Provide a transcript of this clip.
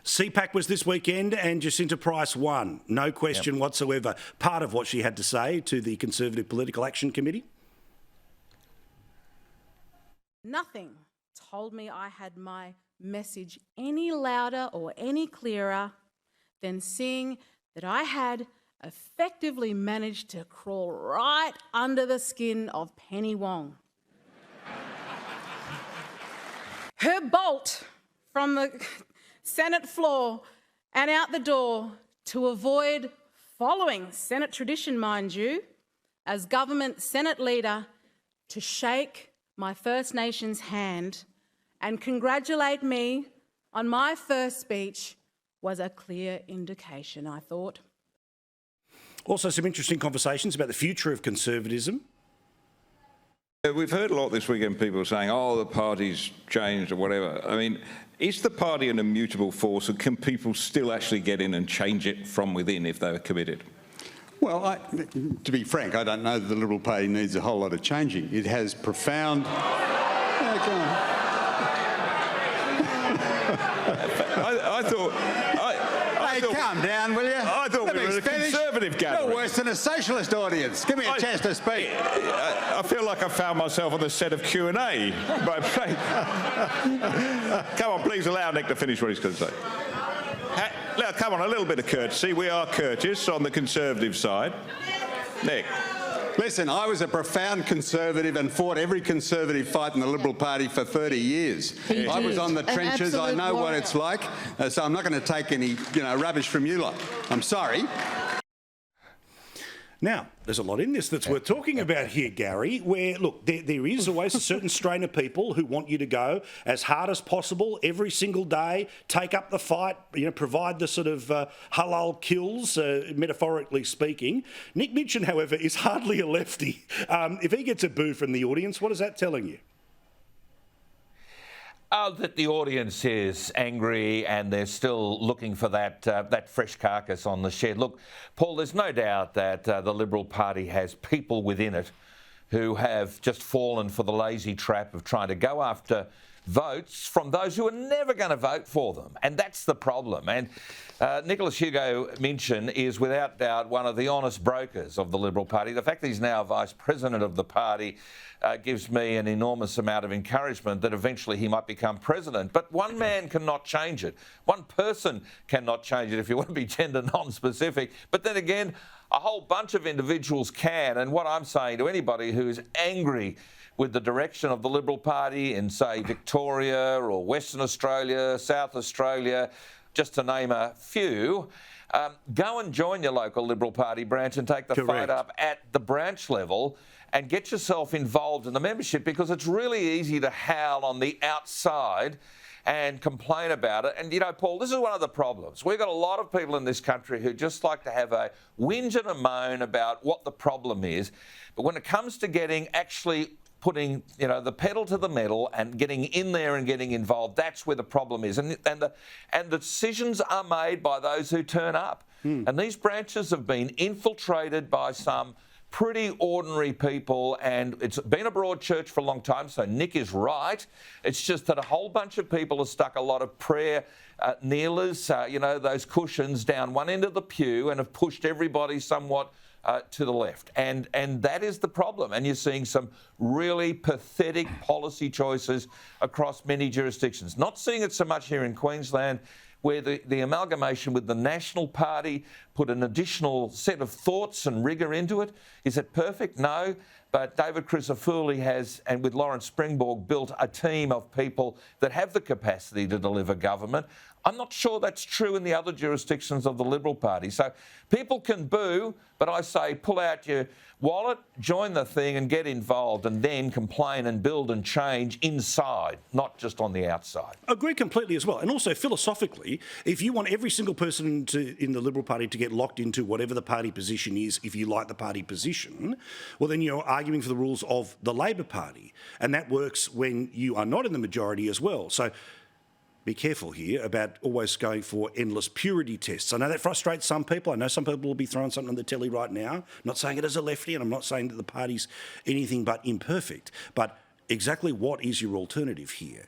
CPAC was this weekend and Jacinta Price won. No question whatsoever. Part of what she had to say to the Conservative Political Action Committee? Nothing told me I had my message any louder or any clearer than seeing that I had effectively managed to crawl right under the skin of Penny Wong. Her bolt from the Senate floor and out the door to avoid following Senate tradition, mind you, as government Senate leader, to shake my First Nations hand and congratulate me on my first speech was a clear indication, I thought. Also some interesting conversations about the future of conservatism. We've heard a lot this weekend, people saying, oh, the party's changed or whatever. I mean, is the party an immutable force, and can people still actually get in and change it from within if they were committed? Well, to be frank, I don't know that the Liberal Party needs a whole lot of changing. It has profound... Yeah, go on. I thought... Calm down, will you? I thought we were a Conservative gathering. You're worse than a socialist audience. Give me a chance to speak. I feel like I found myself on the set of Q&A. Come on, please allow Nick to finish what he's going to say. Now, come on, a little bit of courtesy. We are courteous on the Conservative side. Nick. Listen, I was a profound Conservative and fought every Conservative fight in the Liberal Party for 30 years. I was on the trenches. I know what it's like. So I'm not going to take any, rubbish from you lot. I'm sorry. Now, there's a lot in this that's worth talking about here, Gary, where, look, there is always a certain strain of people who want you to go as hard as possible every single day, take up the fight, provide the sort of halal kills, metaphorically speaking. Nick Minchin, however, is hardly a lefty. If he gets a boo from the audience, what is that telling you? That the audience is angry and they're still looking for that fresh carcass on the shed. Look, Paul, there's no doubt that the Liberal Party has people within it who have just fallen for the lazy trap of trying to go after votes from those who are never going to vote for them. And that's the problem. And Nicholas Hugo Minchin is without doubt one of the honest brokers of the Liberal Party. The fact that he's now Vice President of the party gives me an enormous amount of encouragement that eventually he might become President. But one man cannot change it. One person cannot change it, if you want to be gender non-specific. But then again, a whole bunch of individuals can. And what I'm saying to anybody who is angry with the direction of the Liberal Party in, say, Victoria or Western Australia, South Australia, just to name a few, go and join your local Liberal Party branch and take the fight up at the branch level and get yourself involved in the membership, because it's really easy to howl on the outside and complain about it. And, Paul, this is one of the problems. We've got a lot of people in this country who just like to have a whinge and a moan about what the problem is. But when it comes to actually putting, the pedal to the metal and getting in there and getting involved, that's where the problem is. And the decisions are made by those who turn up. And these branches have been infiltrated by some pretty ordinary people, and it's been a broad church for a long time, so Nick is right. It's just that a whole bunch of people have stuck a lot of prayer kneelers, those cushions down one end of the pew and have pushed everybody somewhat to the left. And that is the problem. And you're seeing some really pathetic policy choices across many jurisdictions. Not seeing it so much here in Queensland, where the amalgamation with the National Party put an additional set of thoughts and rigour into it. Is it perfect? No. But David Crisafulli has, and with Lawrence Springborg, built a team of people that have the capacity to deliver government. I'm not sure that's true in the other jurisdictions of the Liberal Party. So people can boo, but I say pull out your wallet, join the thing and get involved, and then complain and build and change inside, not just on the outside. Agree completely as well. And also philosophically, if you want every single person in the Liberal Party to get locked into whatever the party position is, if you like the party position, well, then you're arguing for the rules of the Labor Party. And that works when you are not in the majority as well. So be careful here about always going for endless purity tests. I know that frustrates some people. I know some people will be throwing something on the telly right now. I'm not saying it as a lefty, and I'm not saying that the party's anything but imperfect. But exactly what is your alternative here?